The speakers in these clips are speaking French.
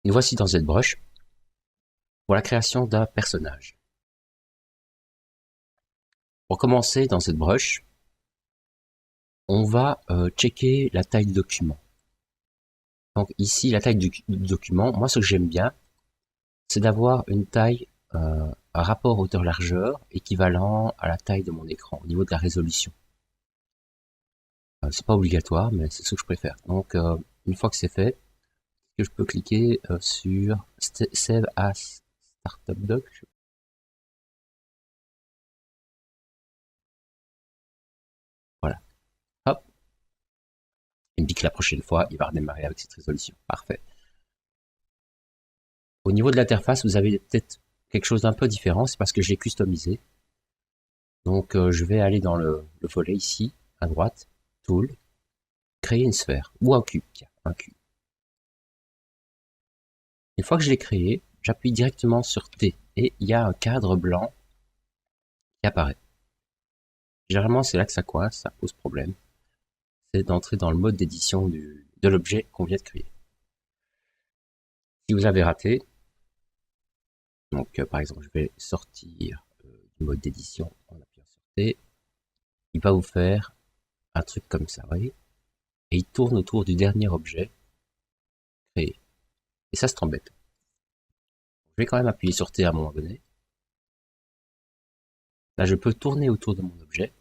Nous voici dans ZBrush pour la création d'un personnage. Pour commencer dans ZBrush, on va checker la taille du document. Donc ici, la taille du document, moi ce que j'aime bien, c'est d'avoir une taille, un rapport hauteur-largeur équivalent à la taille de mon écran, au niveau de la résolution. C'est pas obligatoire, mais c'est ce que je préfère. Donc une fois que c'est fait, je peux cliquer sur Save as Startup Doc. Voilà. Hop. Il me dit que la prochaine fois, il va redémarrer avec cette résolution. Parfait. Au niveau de l'interface, vous avez peut-être quelque chose d'un peu différent, c'est parce que je l'ai customisé. Donc je vais aller dans le volet ici, à droite, Tool, créer une sphère, ou un cube, tiens, un cube. Une fois que je l'ai créé, j'appuie directement sur T, et il y a un cadre blanc qui apparaît. Généralement, c'est là que ça coince, ça pose problème. C'est d'entrer dans le mode d'édition de l'objet qu'on vient de créer. Si vous avez raté, donc par exemple, je vais sortir du mode d'édition en appuyant sur T, il va vous faire un truc comme ça, vous voyez, et il tourne autour du dernier objet créé. Et ça, c'est embêtant. Je vais quand même appuyer sur T à un moment donné. Là, je peux tourner autour de mon objet,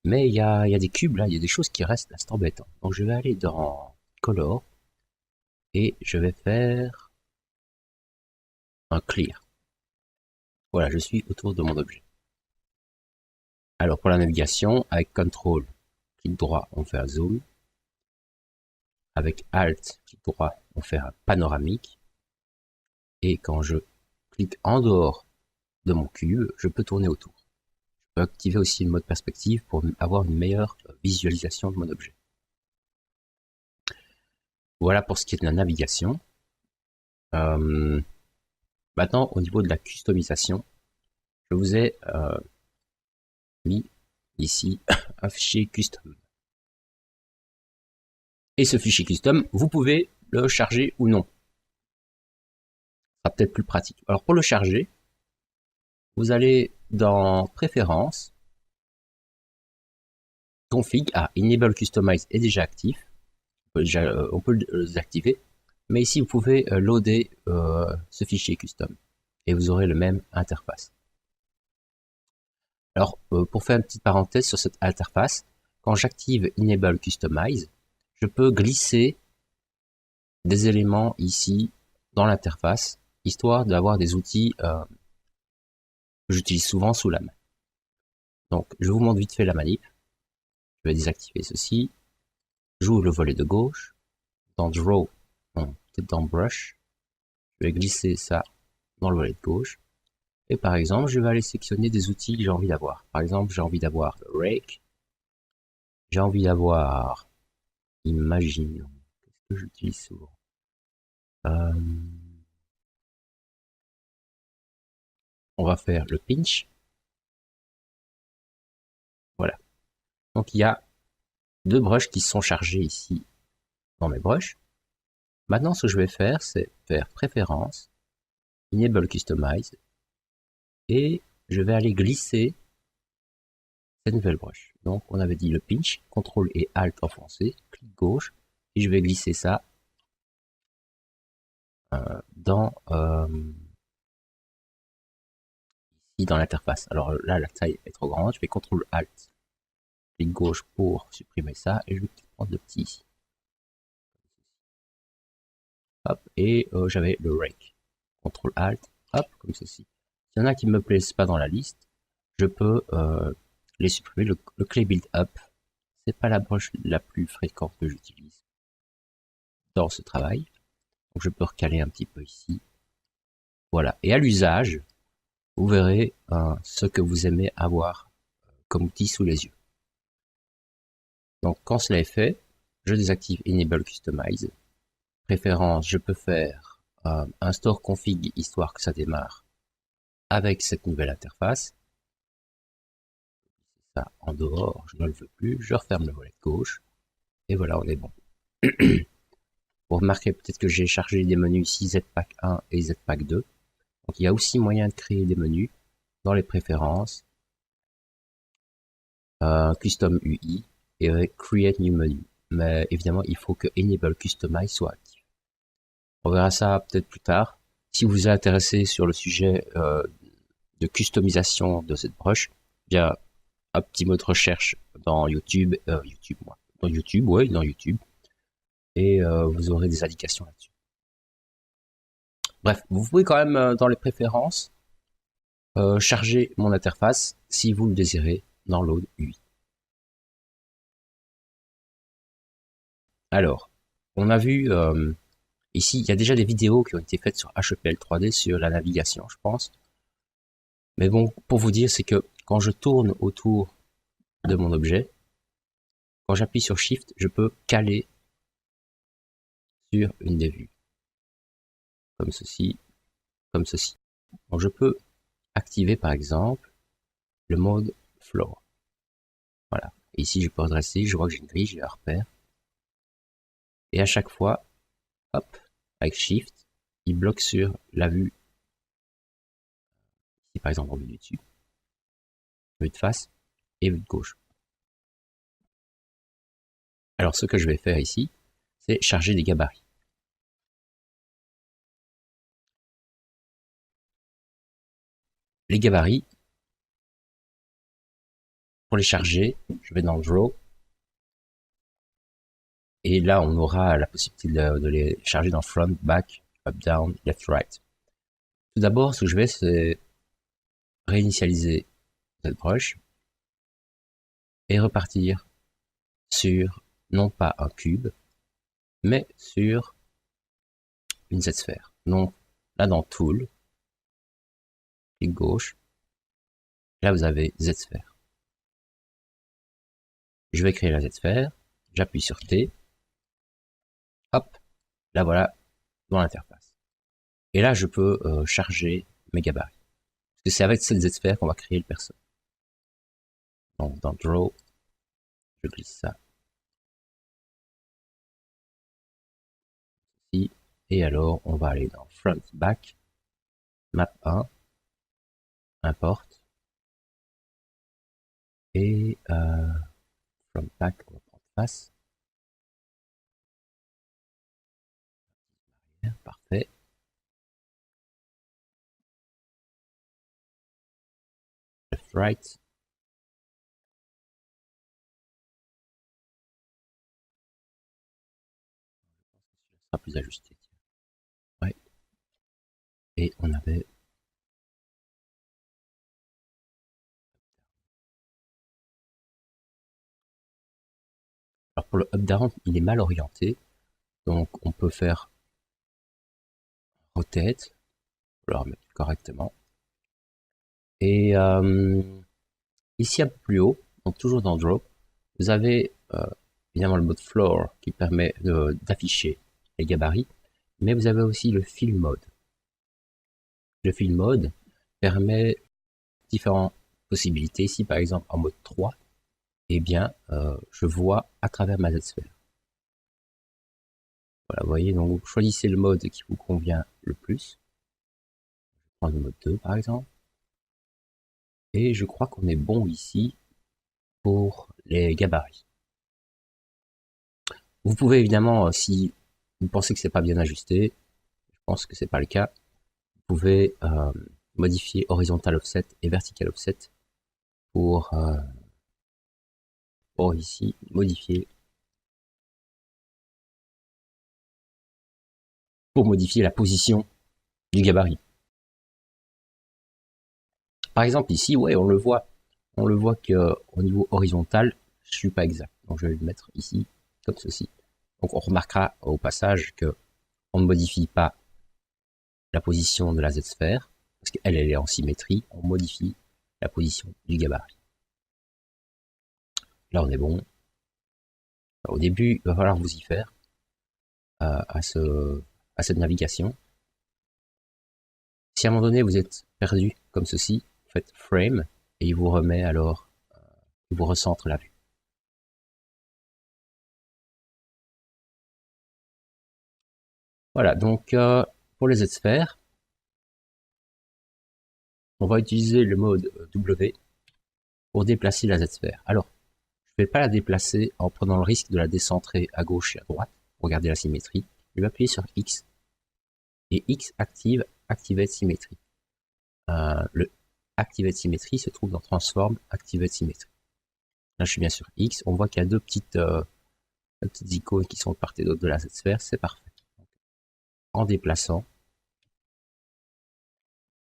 mais il y a des cubes là, il y a des choses qui restent là, c'est embêtant. Donc je vais aller dans Color, et je vais faire un Clear. Voilà, je suis autour de mon objet. Alors pour la navigation, avec CTRL, clic droit, on fait un zoom. Avec Alt, clic droit, on fait un panoramique. Et quand je clique en dehors de mon cube, je peux tourner autour. Je peux activer aussi le mode perspective pour avoir une meilleure visualisation de mon objet. Voilà pour ce qui est de la navigation. Maintenant, au niveau de la customisation, je vous ai mis ici un fichier custom. Et ce fichier custom, vous pouvez le charger ou non. Ça sera peut-être plus pratique. Alors pour le charger, vous allez dans Préférences, Config, Enable Customize est déjà actif. On peut le désactiver. Mais ici, vous pouvez loader ce fichier custom. Et vous aurez le même interface. Alors, pour faire une petite parenthèse sur cette interface, quand j'active Enable Customize, je peux glisser des éléments ici dans l'interface, histoire d'avoir des outils que j'utilise souvent sous la main. Donc, je vous montre vite fait la manip. Je vais désactiver ceci. J'ouvre le volet de gauche. Dans Draw, peut-être dans Brush, je vais glisser ça dans le volet de gauche. Et par exemple, je vais aller sélectionner des outils que j'ai envie d'avoir. Par exemple, j'ai envie d'avoir le Rake. J'ai envie d'avoir, imaginons, qu'est-ce que j'utilise souvent on va faire le Pinch. Voilà. Donc il y a deux brushes qui sont chargés ici dans mes brushes. Maintenant, ce que je vais faire, c'est faire Préférences, Enable Customize, et je vais aller glisser cette nouvelle brush. Donc on avait dit le Pinch, CTRL et ALT enfoncé, clic gauche, et je vais glisser ça dans ici dans l'interface. Alors là, la taille est trop grande, je fais CTRL ALT, clic gauche pour supprimer ça, et je vais prendre le petit ici. Hop, et j'avais le Rake. CTRL ALT, hop, comme ceci. S'il y en a qui ne me plaisent pas dans la liste, je peux les supprimer. Le Clay Build Up, c'est pas la broche la plus fréquente que j'utilise dans ce travail. Donc je peux recaler un petit peu ici. Voilà. Et à l'usage, vous verrez ce que vous aimez avoir comme outil sous les yeux. Donc quand cela est fait, je désactive Enable Customize. Préférence, je peux faire un store config histoire que ça démarre avec cette nouvelle interface. Ça en dehors, je ne le veux plus, je referme le volet de gauche, et voilà, on est bon. Vous remarquez peut-être que j'ai chargé des menus ici Zpack 1 et Zpack 2. Donc il y a aussi moyen de créer des menus dans les préférences, Custom UI et Create New Menu. Mais évidemment, il faut que Enable Customize soit actif. On verra ça peut-être plus tard. Si vous êtes intéressé sur le sujet de customisation de cette brush, bien un petit mot de recherche dans YouTube, dans YouTube, et vous aurez des indications là-dessus. Bref, vous pouvez quand même dans les préférences charger mon interface si vous le désirez dans Load UI. Alors, on a vu ici, il y a déjà des vidéos qui ont été faites sur HEPL 3D sur la navigation, je pense. Mais bon, pour vous dire, c'est que quand je tourne autour de mon objet, quand j'appuie sur Shift, je peux caler sur une des vues. Comme ceci, comme ceci. Donc je peux activer par exemple le mode Floor. Voilà. Et ici, je peux redresser, je vois que j'ai une grille, j'ai un repère. Et à chaque fois, hop, avec Shift, il bloque sur la vue. Ici, par exemple, en vue du dessus, vue de face et vue de gauche. Alors, ce que je vais faire ici, c'est charger des gabarits. Les gabarits, pour les charger, je vais dans Draw. Et là, on aura la possibilité de les charger dans Front, Back, Up, Down, Left, Right. Tout d'abord, ce que je vais, c'est réinitialiser cette brush et repartir sur, non pas un cube, mais sur une Z-sphère. Donc, là, dans Tool, clic gauche, là, vous avez Z-sphère. Je vais créer la Z-sphère, j'appuie sur T, hop, là, voilà, dans l'interface. Et là, je peux charger mes gabarits. Parce que c'est avec cette Z-sphère qu'on va créer le perso. Donc, dans Draw, je glisse ça ici. Et alors, on va aller dans Front, Back, Map 1, Import. Et Front, Back, on va prendre face. Parfait. Left, Right. Ce sera plus ajusté. Ouais. Et on avait alors pour le up-down, il est mal orienté, donc on peut faire rotate, pour le remettre correctement. Et ici un peu plus haut, donc toujours dans Draw, vous avez évidemment le mode Floor qui permet d'afficher les gabarits, mais vous avez aussi le Fill Mode. Le Fill Mode permet différentes possibilités. Ici par exemple en mode 3, eh bien je vois à travers ma Z-sphère. Voilà, vous voyez, donc vous choisissez le mode qui vous convient le plus. Je prends le mode 2 par exemple. Et je crois qu'on est bon ici pour les gabarits. Vous pouvez évidemment, si vous pensez que c'est pas bien ajusté, je pense que c'est pas le cas, vous pouvez modifier horizontal offset et vertical offset pour ici modifier la position du gabarit. Par exemple ici, ouais, on le voit que au niveau horizontal, je suis pas exact. Donc je vais le mettre ici comme ceci. Donc on remarquera au passage que on ne modifie pas la position de la Z-sphère, parce qu'elle est en symétrie, on modifie la position du gabarit. Là on est bon. Au début, il va falloir vous y faire à cette navigation. Si à un moment donné vous êtes perdu comme ceci, vous faites Frame et il vous remet alors, il vous recentre la vue. Voilà, donc pour les Z-sphères, on va utiliser le mode W pour déplacer la Z-sphère. Alors, je ne vais pas la déplacer en prenant le risque de la décentrer à gauche et à droite pour garder la symétrie. Je vais appuyer sur X et X active Activate Symmetry. Le Activate Symmetry se trouve dans Transform Activate Symmetry. Là, je suis bien sur X. On voit qu'il y a deux petites icônes qui sont de part et d'autre de la Z-sphère. C'est parfait. Donc, en déplaçant,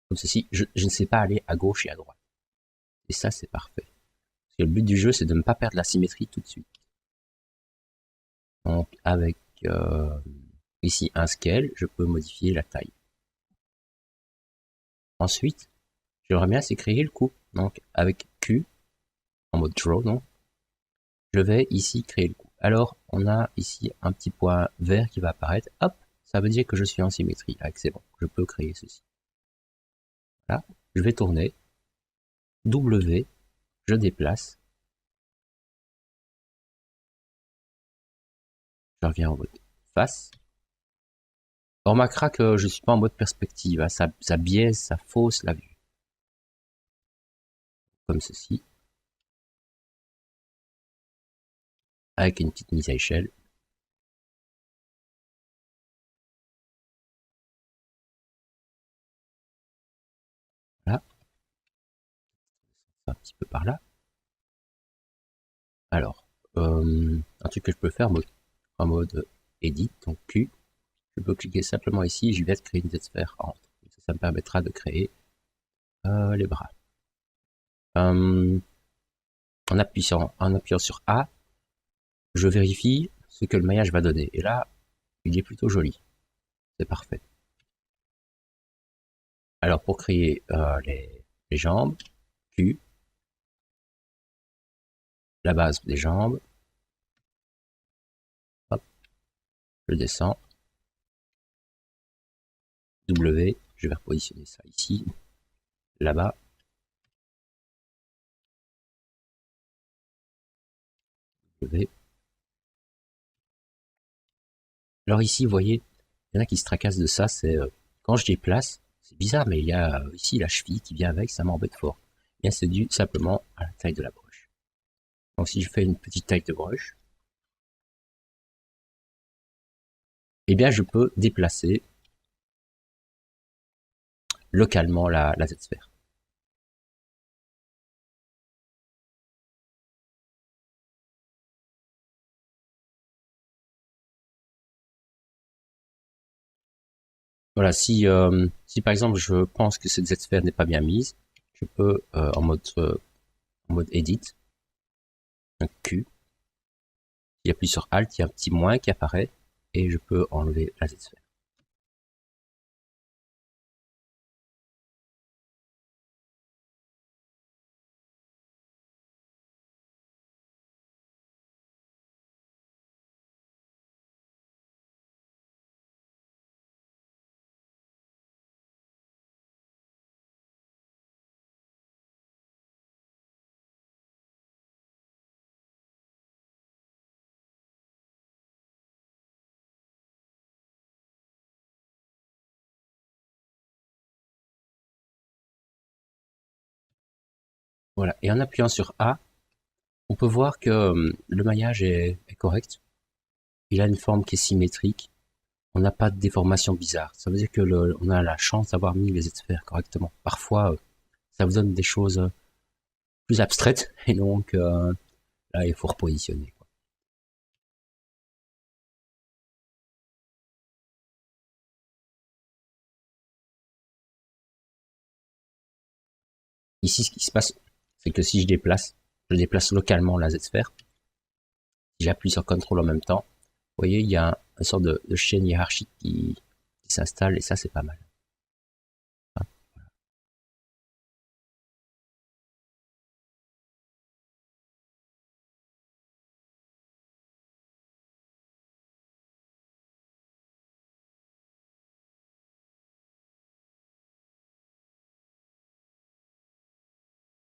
comme ceci, je ne sais pas aller à gauche et à droite. Et ça, c'est parfait. Parce que le but du jeu, c'est de ne pas perdre la symétrie tout de suite. Donc, avec ici un scale, je peux modifier la taille. Ensuite, j'aimerais bien c'est créer le coup. Donc, avec Q, en mode draw, donc, je vais ici créer le coup. Alors, on a ici un petit point vert qui va apparaître. Hop, ça veut dire que je suis en symétrie. Ah, c'est bon, je peux créer ceci. Là, je vais tourner. W, je déplace. Je reviens en mode face. On remarquera que je suis pas en mode perspective. Hein. Ça biaise, ça fausse la vue. Comme ceci. Avec une petite mise à échelle. Là. Un petit peu par là. Alors, un truc que je peux faire en mode edit, donc Q, je peux cliquer simplement ici, je vais créer une Z-sphère entre. Ça me permettra de créer les bras. En appuyant sur A, je vérifie ce que le maillage va donner. Et là, il est plutôt joli. C'est parfait. Alors, pour créer les jambes, Q, la base des jambes, hop, je descends, W, je vais repositionner ça ici, là-bas, W. Alors ici, vous voyez, il y en a qui se tracassent de ça, c'est quand je déplace, c'est bizarre, mais il y a ici la cheville qui vient avec, ça m'embête fort. Et bien, c'est dû simplement à la taille de la broche. Donc si je fais une petite taille de broche, eh bien je peux déplacer localement la Z-sphère. Voilà, si par exemple je pense que cette Z-sphère n'est pas bien mise, je peux en mode edit, un Q, il appuie sur Alt, il y a un petit moins qui apparaît, et je peux enlever la Z-sphère. Voilà, et en appuyant sur A, on peut voir que le maillage est correct. Il a une forme qui est symétrique. On n'a pas de déformation bizarre. Ça veut dire que on a la chance d'avoir mis les Z-sphères correctement. Parfois, ça vous donne des choses plus abstraites, et donc là, il faut repositionner. Quoi. Ici, ce qui se passe, c'est que si je déplace localement la Z-sphère. Si j'appuie sur CTRL en même temps, vous voyez, il y a une sorte de chaîne hiérarchique qui s'installe, et ça, c'est pas mal.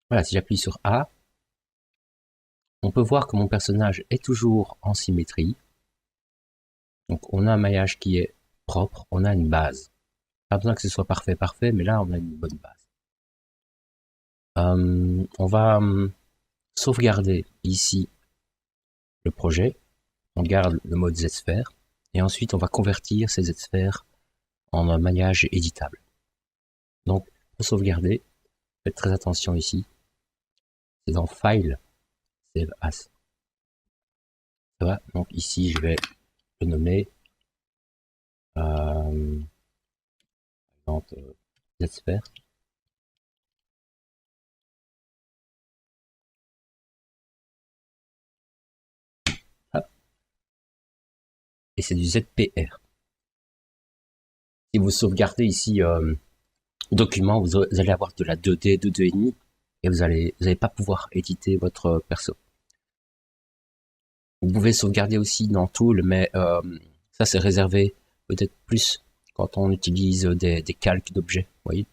Voilà, si j'appuie sur A, on peut voir que mon personnage est toujours en symétrie. Donc on a un maillage qui est propre, on a une base. Pas besoin que ce soit parfait, mais là on a une bonne base. On va sauvegarder ici le projet, on garde le mode Z-Sphere, et ensuite on va convertir ces Z-Sphères en un maillage éditable. Donc pour sauvegarder, faites très attention ici, c'est dans File, Save As. Ça va, donc ici je vais le nommer par exemple Z-Sphere. Et c'est du ZPR. Si vous sauvegardez ici document, vous allez avoir de la 2D, 2D.5 et vous allez pas pouvoir éditer votre perso. Vous pouvez sauvegarder aussi dans Tool, mais ça c'est réservé peut-être plus quand on utilise des calques d'objets, vous voyez.